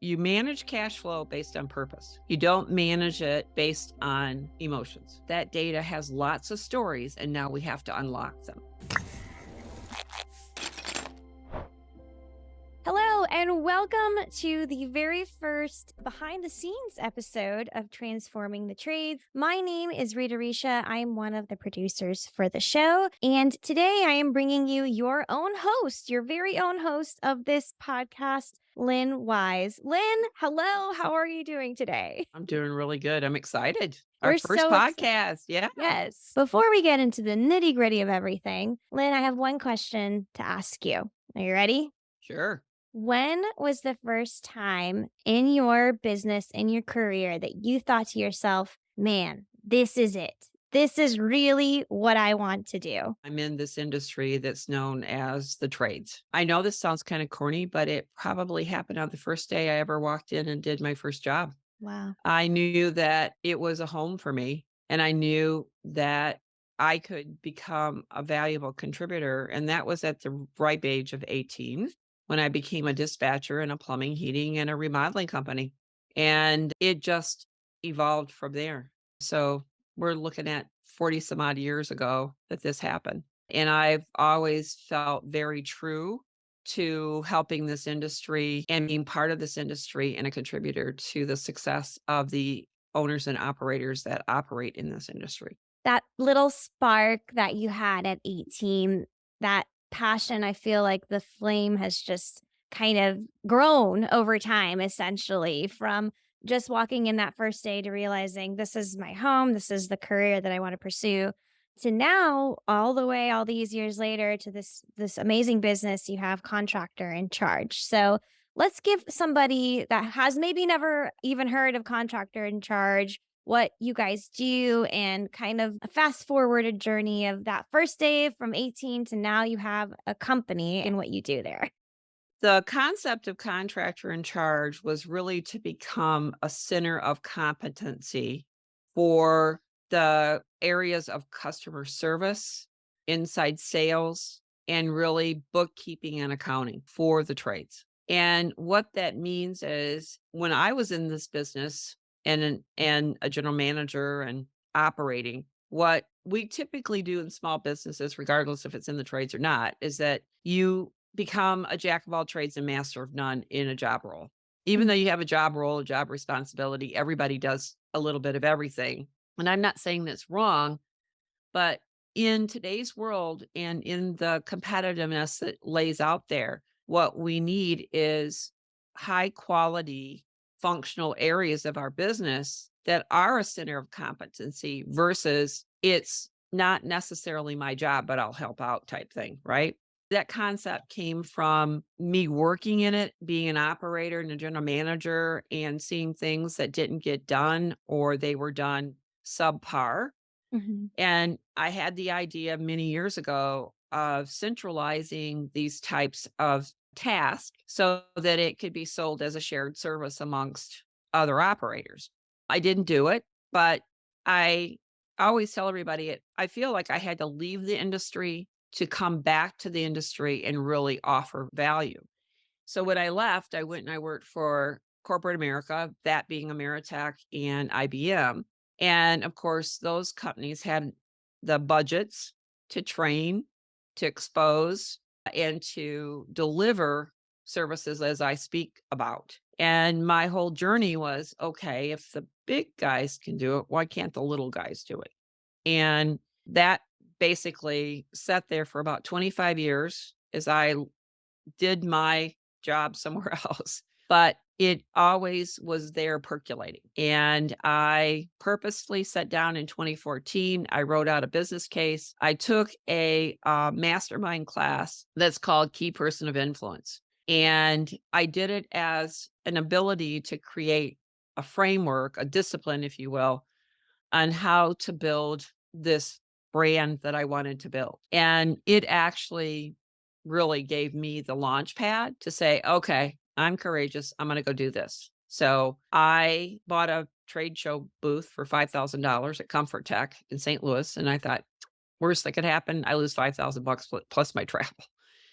You manage cash flow based on purpose. You don't manage it based on emotions. That data has lots of stories, and now we have to unlock them. Hello, and welcome to the very first behind the scenes episode of Transforming the Trades. My name is Rita Risha. I am one of the producers for the show. And today I am bringing you your own host, your very own host of this podcast, Lynn Wise. Lynn, hello. How are you doing today? I'm doing really good. I'm excited. Our We're first so excited. podcast. Yeah. Yes. Before we get into the nitty gritty of everything, Lynn, I have one question to ask you. Are you ready? Sure. When was the first time in your business, in your career, that you thought to yourself, man, this is it? This is really what I want to do? I'm in this industry that's known as the trades. I know this sounds kind of corny, but it probably happened on the first day I ever walked in and did my first job. Wow. I knew that it was a home for me, and I knew that I could become a valuable contributor. And that was at the ripe age of 18 when I became a dispatcher in a plumbing, heating, and a remodeling company. And it just evolved from there. So we're looking at 40 some odd years ago that this happened. And I've always felt very true to helping this industry and being part of this industry and a contributor to the success of the owners and operators that operate in this industry. That little spark that you had at 18, that passion, I feel like the flame has just kind of grown over time, essentially, from just walking in that first day to realizing this is my home, this is the career that I want to pursue, to now all the way all these years later to this amazing business you have, Contractor in Charge. So let's give somebody that has maybe never even heard of Contractor in Charge what you guys do and kind of a fast forwarded journey of that first day from 18 to now you have a company and what you do there. The concept of contractor in charge was really to become a center of competency for the areas of customer service, inside sales, and really bookkeeping and accounting for the trades. And what that means is when I was in this business and a general manager and operating, what we typically do in small businesses, regardless if it's in the trades or not, is that you become a jack of all trades and master of none in a job role. Even though Mm. you have a job role, a job responsibility, everybody does a little bit of everything. And I'm not saying that's wrong, but in today's world and in the competitiveness that lays out there, what we need is high quality functional areas of our business that are a center of competency versus it's not necessarily my job, but I'll help out type thing, right? That concept came from me working in it, being an operator and a general manager and seeing things that didn't get done or they were done subpar. Mhm. And I had the idea many years ago of centralizing these types of tasks so that it could be sold as a shared service amongst other operators. I didn't do it, but I always tell everybody I feel like I had to leave the industry to come back to the industry and really offer value. So when I left, I went and I worked for corporate America, that being Ameritech and IBM. And of course, those companies had the budgets to train, to expose, and to deliver services as I speak about. And my whole journey was okay, if the big guys can do it, why can't the little guys do it? And that basically sat there for about 25 years as I did my job somewhere else, but it always was there percolating. And I purposely sat down in 2014. I wrote out a business case. I took a mastermind class that's called Key Person of Influence. And I did it as an ability to create a framework, a discipline, if you will, on how to build this brand that I wanted to build. And it actually really gave me the launch pad to say, okay, I'm courageous. I'm going to go do this. So I bought a trade show booth for $5,000 at Comfort Tech in St. Louis. And I thought, worst that could happen, I lose 5,000 bucks plus my travel.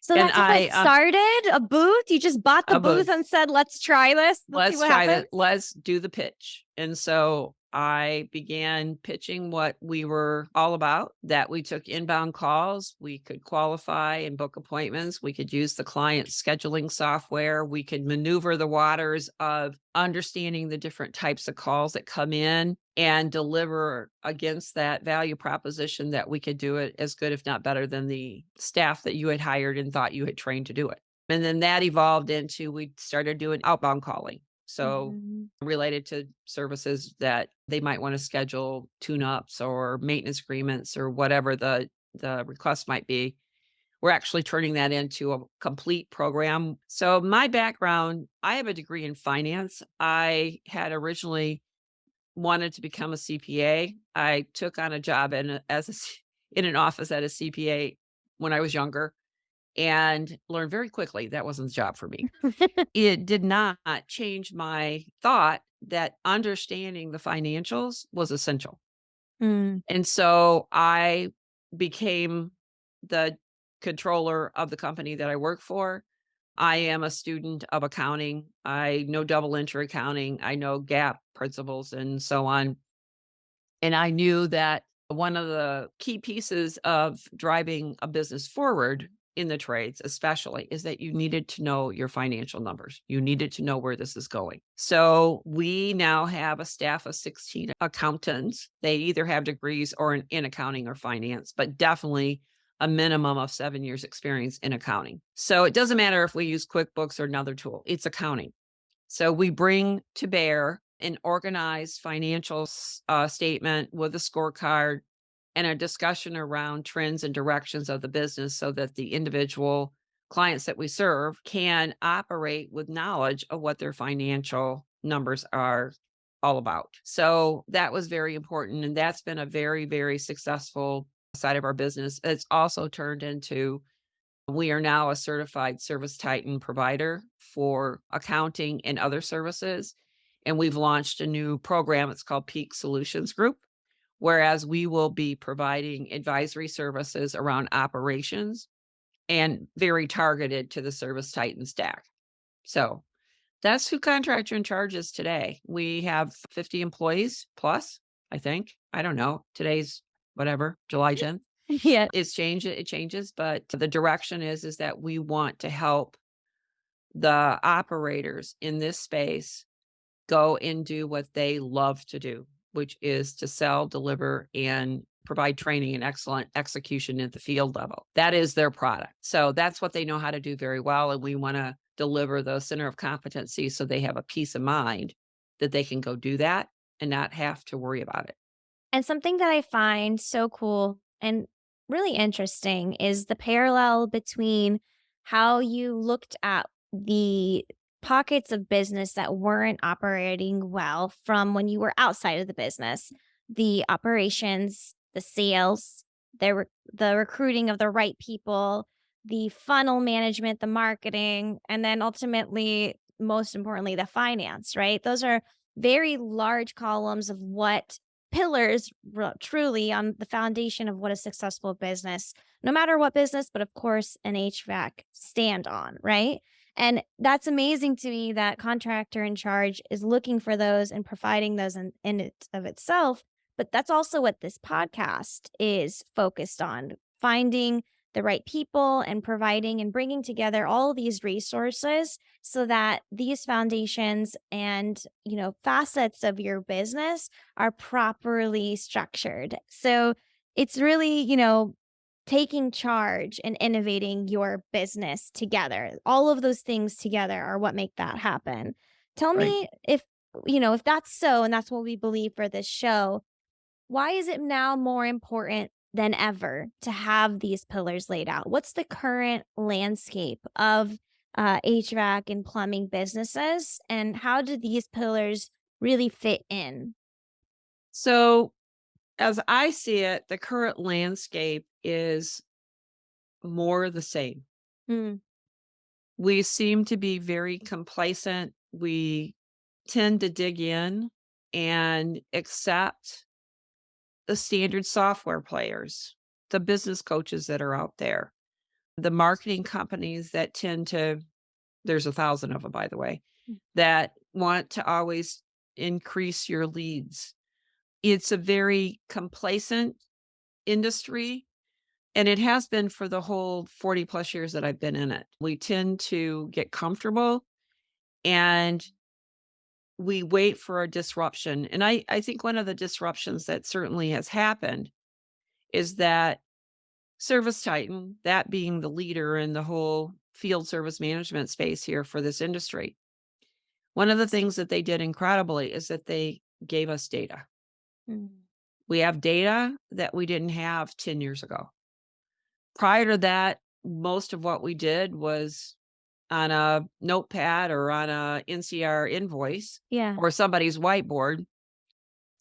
So And that's how it started? A booth? You just bought the a booth booth. and said, "Let's try this. Let's see Let's what try happens." that. Let's do the pitch. And so I began pitching what we were all about, that we took inbound calls, we could qualify and book appointments, we could use the client scheduling software, we could maneuver the waters of understanding the different types of calls that come in and deliver against that value proposition that we could do it as good, if not better, than the staff that you had hired and thought you had trained to do it. And then that evolved into we started doing outbound calling. So Mhm. related to services that they might want to schedule tune-ups or maintenance agreements or whatever the request might be. We're actually turning that into a complete program. So my background, I have a degree in finance. I had originally wanted to become a CPA. I took on a job in an office at a CPA when I was younger and learned very quickly that wasn't the job for me. It did not change my thought that understanding the financials was essential. Mm. And so I became the controller of the company that I work for. I am a student of accounting. I know double entry accounting. I know GAAP principles and so on. And I knew that one of the key pieces of driving a business forward in the trades, especially, is that you needed to know your financial numbers. You needed to know where this is going. So we now have a staff of 16 accountants. They either have degrees or in accounting or finance, but definitely a minimum of 7 years experience in accounting. So it doesn't matter if we use QuickBooks or another tool, it's accounting. So we bring to bear an organized financial statement with a scorecard and a discussion around trends and directions of the business so that the individual clients that we serve can operate with knowledge of what their financial numbers are all about. So that was very important. And that's been a very, very successful side of our business. It's also turned into we are now a certified service titan provider for accounting and other services. And we've launched a new program. It's called Peak Solutions Group, whereas we will be providing advisory services around operations and very targeted to the service titan stack. So that's who Contractor in Charge is today. We have 50 employees plus, I think. I don't know. Today's whatever, July 10th. Yeah. It changes, but the direction is that we want to help the operators in this space go and do what they love to do, which is to sell, deliver, and provide training and excellent execution at the field level. That is their product. So that's what they know how to do very well. And we want to deliver the center of competency so they have a peace of mind that they can go do that and not have to worry about it. And something that I find so cool and really interesting is the parallel between how you looked at the pockets of business that weren't operating well from when you were outside of the business, the operations, the sales, the recruiting of the right people, the funnel management, the marketing, and then ultimately, most importantly, the finance, right? Those are very large columns of what pillars truly on the foundation of what a successful business, no matter what business, but of course an HVAC stand on, right? And that's amazing to me that Contractor in Charge is looking for those and providing those in it of itself. But that's also what this podcast is focused on, finding the right people and providing and bringing together all these resources so that these foundations and, facets of your business are properly structured. So it's really, taking charge and innovating your business together. All of those things together are what make that happen. Tell Right. me if that's so and that's what we believe for this show, why is it now more important than ever to have these pillars laid out? What's the current landscape of HVAC and plumbing businesses, and how do these pillars really fit in? So as I see it, the current landscape is more the same. Mm, We seem to be very complacent. We tend to dig in and accept the standard software players, the business coaches that are out there. the marketing companies that tend to, there's 1,000 of them, by the way, Mm. that want to always increase your leads. It's a very complacent industry, and it has been for the whole 40 plus years that I've been in it. We tend to get comfortable and we wait for a disruption. And I think one of the disruptions that certainly has happened is that Service Titan, that being the leader in the whole field service management space here for this industry, one of the things that they did incredibly is that they gave us data. Mm. We have data that we didn't have 10 years ago. Prior to that, most of what we did was on a notepad or on a NCR invoice Yeah. or somebody's whiteboard.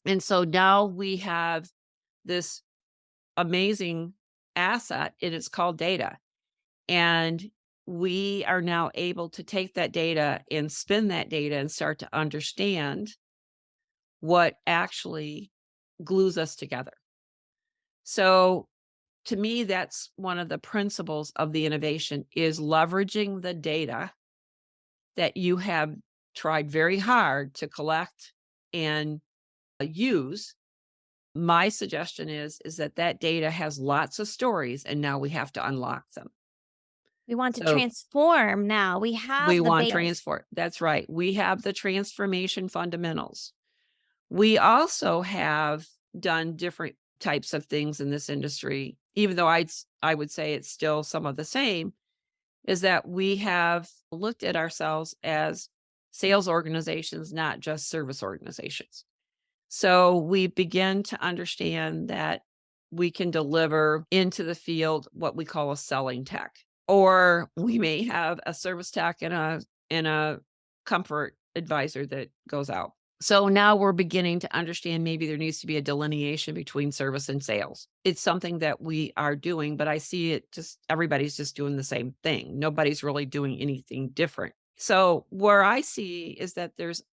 And so now we have this amazing asset, and it's called data. And we are now able to take that data and spin that data and start to understand what actually glues us together. So to me, that's one of the principles of the innovation is leveraging the data that you have tried very hard to collect and use. My suggestion is that that data has lots of stories and now we have to unlock them. We want to So transform now. We we have the want base. transport. That's right. We have the transformation fundamentals. We also have done different types of things in this industry, even though I would say it's still some of the same, is that we have looked at ourselves as sales organizations, not just service organizations. So we begin to understand that we can deliver into the field what we call a selling tech, or we may have a service tech and a comfort advisor that goes out. So now we're beginning to understand maybe there needs to be a delineation between service and sales. It's something that we are doing, but I see it just everybody's just doing the same thing. Nobody's really doing anything different. So where I see is that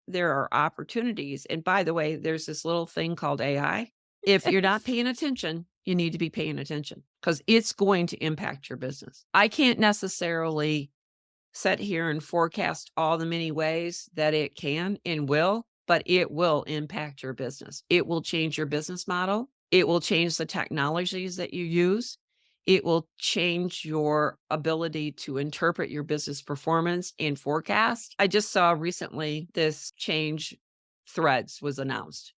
there are opportunities. And by the way, there's this little thing called AI. If you're not paying attention, you need to be paying attention because it's going to impact your business. I can't necessarily sit here and forecast all the many ways that it can and will, but it will impact your business. It will change your business model. It will change the technologies that you use. It will change your ability to interpret your business performance and forecast. I just saw recently this change Threads was announced,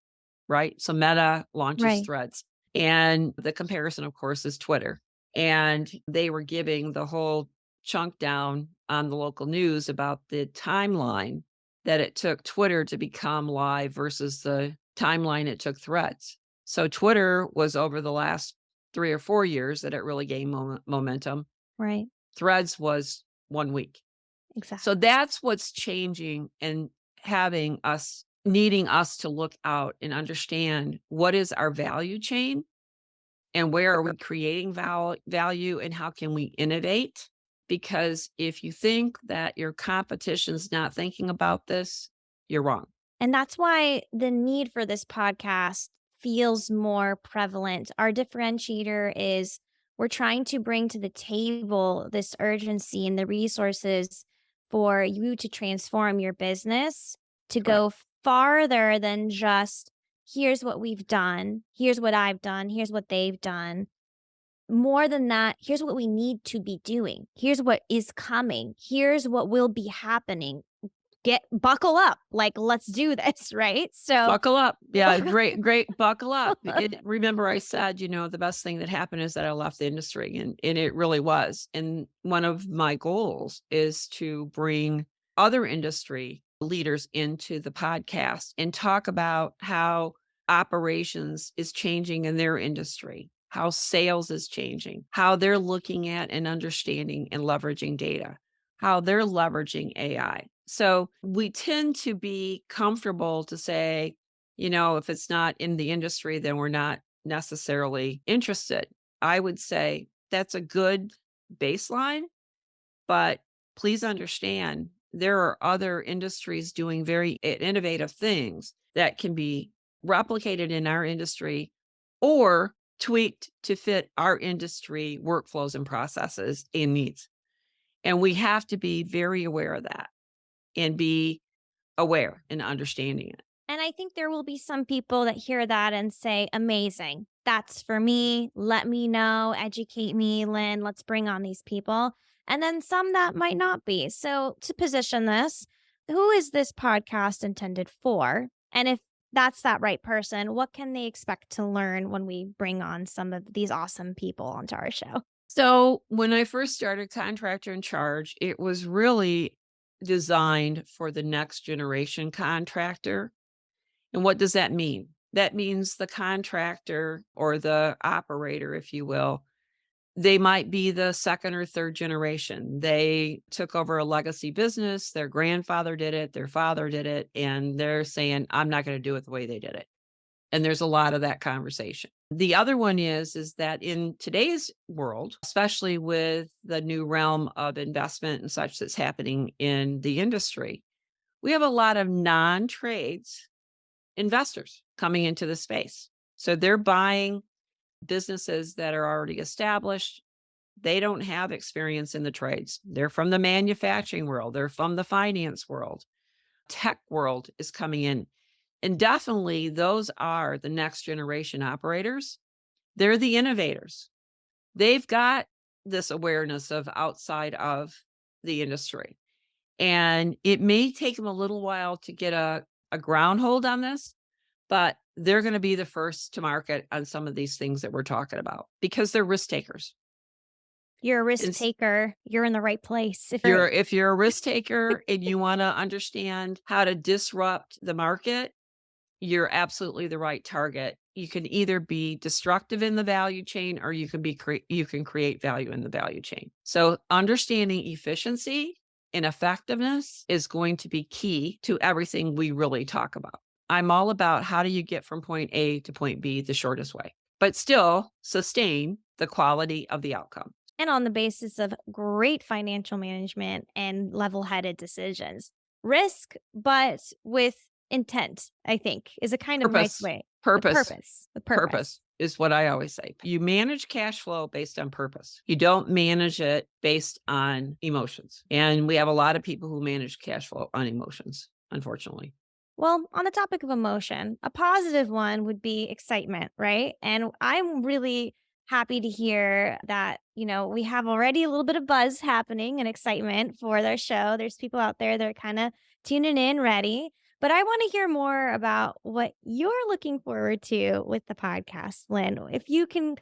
right? So Meta launches Right. Threads. And the comparison, of course, is Twitter. And they were giving the whole chunk down on the local news about the timeline that it took Twitter to become live versus the timeline it took Threads. So Twitter was over the last 3 or 4 years that it really gained momentum. Right. Threads was 1 week. So Exactly. that's what's changing and having us needing us to look out and understand what is our value chain and where are we creating value and how can we innovate? Because if you think that your competition's not thinking about this, you're wrong. And that's why the need for this podcast feels more prevalent. Our differentiator is we're trying to bring to the table this urgency and the resources for you to transform your business to Correct. go farther than just here's what we've done, here's what I've done, here's what they've done. More than that, here's what we need to be doing. Here's what is coming. Here's what will be happening. Get buckle up. Like, let's do this, right? So, Buckle up. Yeah, great. Buckle up. Remember, I said, the best thing that happened is that I left the industry, and it really was. And one of my goals is to bring other industry leaders into the podcast and talk about how operations is changing in their industry, how sales is changing, how they're looking at and understanding and leveraging data, how they're leveraging AI. So we tend to be comfortable to say, if it's not in the industry, then we're not necessarily interested. I would say that's a good baseline, but please understand there are other industries doing very innovative things that can be replicated in our industry or tweaked to fit our industry workflows and processes and needs. And we have to be very aware of that and be aware and understanding it. And I think there will be some people that hear that and say, amazing. That's for me. Let me know. Educate me, Lynn. Let's bring on these people. And then some that might not be. So, to position this, who is this podcast intended for? And if that's that right person, what can they expect to learn when we bring on some of these awesome people onto our show? So when I first started Contractor in Charge, it was really designed for the next generation contractor. And what does that mean? That means the contractor or the operator, if you will, they might be the second or third generation. They took over a legacy business. Their grandfather did it, their father did it, and they're saying, I'm not going to do it the way they did it. And there's a lot of that conversation. The other one is that in today's world, especially with the new realm of investment and such that's happening in the industry, we have a lot of non-trades investors coming into the space. So they're buying businesses that are already established. They don't have experience in the trades. They're from the manufacturing world, they're from the finance world. Tech world is coming in. And definitely those are the next generation operators. They're the innovators. They've got this awareness of outside of the industry. And it may take them a little while to get a ground hold on this, but they're going to be the first to market on some of these things that we're talking about because they're risk takers. You're a risk It's, taker. You're in the right place. if you're a risk taker and you want to understand how to disrupt the market, you're absolutely the right target. You can either be destructive in the value chain or you can you can create value in the value chain. So understanding efficiency and effectiveness is going to be key to everything we really talk about. I'm all about how do you get from point A to point B the shortest way, but still sustain the quality of the outcome. and on the basis of great financial management and level headed decisions. Risk, but with intent, I think, is a kind of nice Purpose, way. With purpose, purpose. With purpose. purpose is what I always say. You manage cash flow based on purpose. You don't manage it based on emotions. And we have a lot of people who manage cash flow on emotions, unfortunately. Well, on the topic of emotion, a positive one would be excitement, right? And I'm really happy to hear that, we have already a little bit of buzz happening and excitement for their show. There's people out there that are kind of tuning in ready. But I want to hear more about what you're looking forward to with the podcast, Lynn. If you can,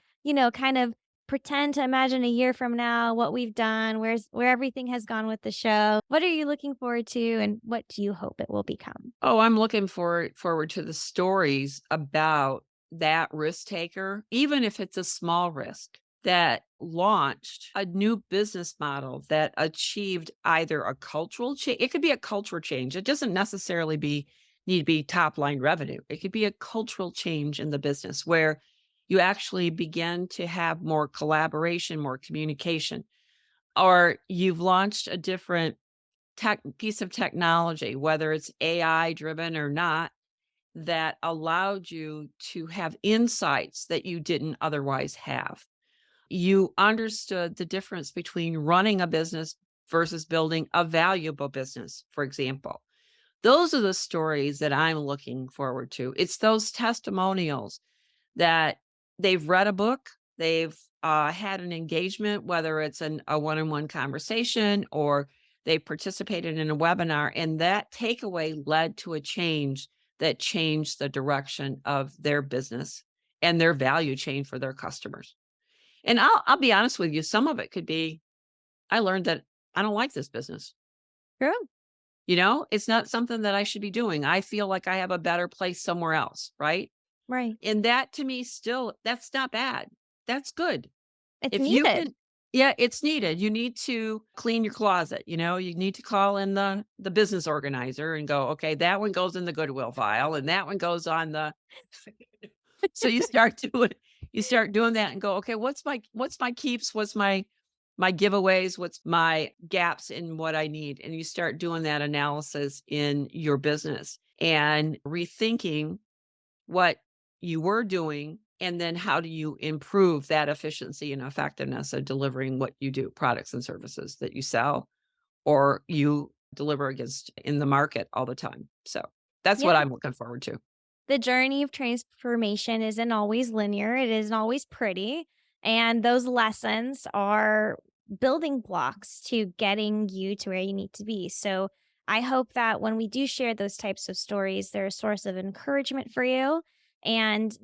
kind of pretend to imagine a year from now what we've done, where everything has gone with the show. What are you looking forward to and what do you hope it will become? Oh, I'm looking forward to the stories about that risk taker, even if it's a small risk that launched a new business model that achieved either a cultural change. It could be a cultural change. It doesn't necessarily need to be top line revenue. It could be a cultural change in the business where you actually begin to have more collaboration, more communication, or you've launched a different piece of technology, whether it's AI driven or not, that allowed you to have insights that you didn't otherwise have. You understood the difference between running a business versus building a valuable business, for example. Those are the stories that I'm looking forward to. It's those testimonials that they've read a book, they've had an engagement, whether it's a one on one conversation or they participated in a webinar, and that takeaway led to a change that changed the direction of their business and their value chain for their customers. And I'll be honest with you, some of it could be I learned that I don't like this business. True. It's not something that I should be doing. I feel like I have a better place somewhere else, right? Right. And that to me still that's not bad. That's good. It's If you needed. can yeah, it's needed. You need to clean your closet, you need to call in the business organizer and go, "Okay, that one goes in the Goodwill file and that one goes on the." So you start doing that and go, "Okay, what's my keeps? What's my giveaways? What's my gaps in what I need?" And you start doing that analysis in your business and rethinking what you were doing And then how do you improve that efficiency and effectiveness of delivering what you do, products and services that you sell or you deliver against in the market all the time. So that's Yeah. what I'm looking forward to. The journey of transformation isn't always linear, it isn't always pretty. And those lessons are building blocks to getting you to where you need to be. So I hope that when we do share those types of stories, they're a source of encouragement for you and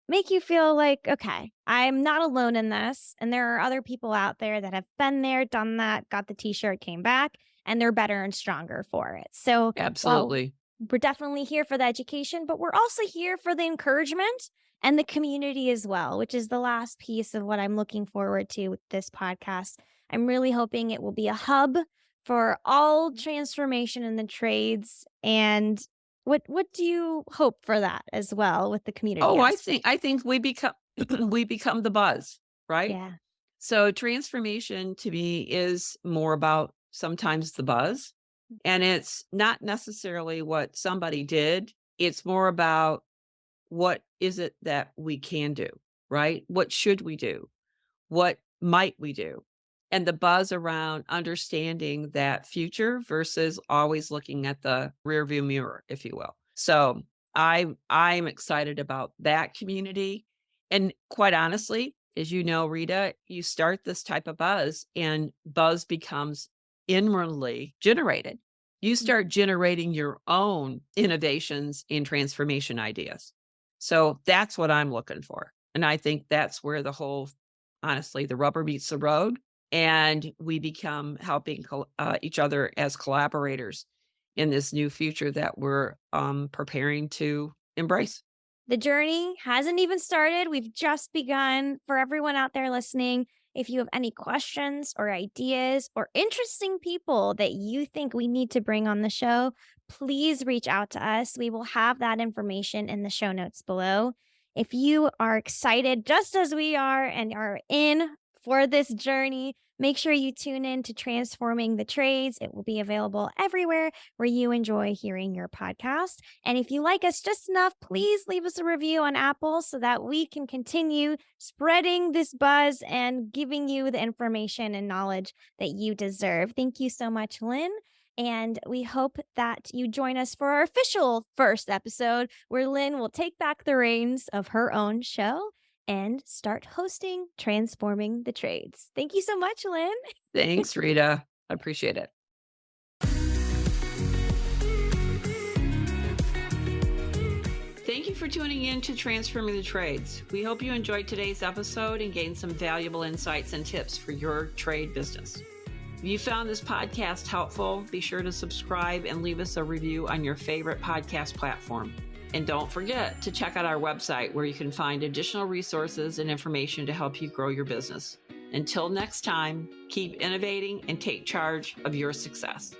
make you feel like, okay, I'm not alone in this. And there are other people out there that have been there, done that, got the t shirt, came back, and they're better and stronger for it. So while Absolutely. we're definitely here for the education, but we're also here for the encouragement and the community as well, which is the last piece of what I'm looking forward to with this podcast. I'm really hoping it will be a hub for all transformation in the trades. And what do you hope for that as well with the community Oh, aspect? I think we become we become the buzz, right? Yeah. So transformation to me is more about sometimes the buzz, and it's not necessarily what somebody did. It's more about what is it that we can do, right? What should we do? What might we do? And the buzz around understanding that future versus always looking at the rearview mirror, if you will. So I'm excited about that community. And quite honestly, as you know, Rita, you start this type of buzz and buzz becomes inwardly generated. You start generating your own innovations and transformation ideas. So that's what I'm looking for. And I think that's where the whole honestly, the rubber meets the road, and we become helping each other as collaborators in this new future that we're preparing to embrace. The journey hasn't even started. We've just begun. For everyone out there listening, if you have any questions or ideas or interesting people that you think we need to bring on the show, please reach out to us. We will have that information in the show notes below. If you are excited, just as we are, and are in for this journey, make sure you tune in to Transforming the Trades. It will be available everywhere where you enjoy hearing your podcast. And if you like us just enough, please leave us a review on Apple so that we can continue spreading this buzz and giving you the information and knowledge that you deserve. Thank you so much, Lynn. And we hope that you join us for our official first episode where Lynn will take back the reins of her own show and start hosting Transforming the Trades. Thank you so much, Lynn. Thanks, Rita. I appreciate it. Thank you for tuning in to Transforming the Trades. We hope you enjoyed today's episode and gained some valuable insights and tips for your trade business. If you found this podcast helpful, be sure to subscribe and leave us a review on your favorite podcast platform. And don't forget to check out our website where you can find additional resources and information to help you grow your business. Until next time, keep innovating and take charge of your success.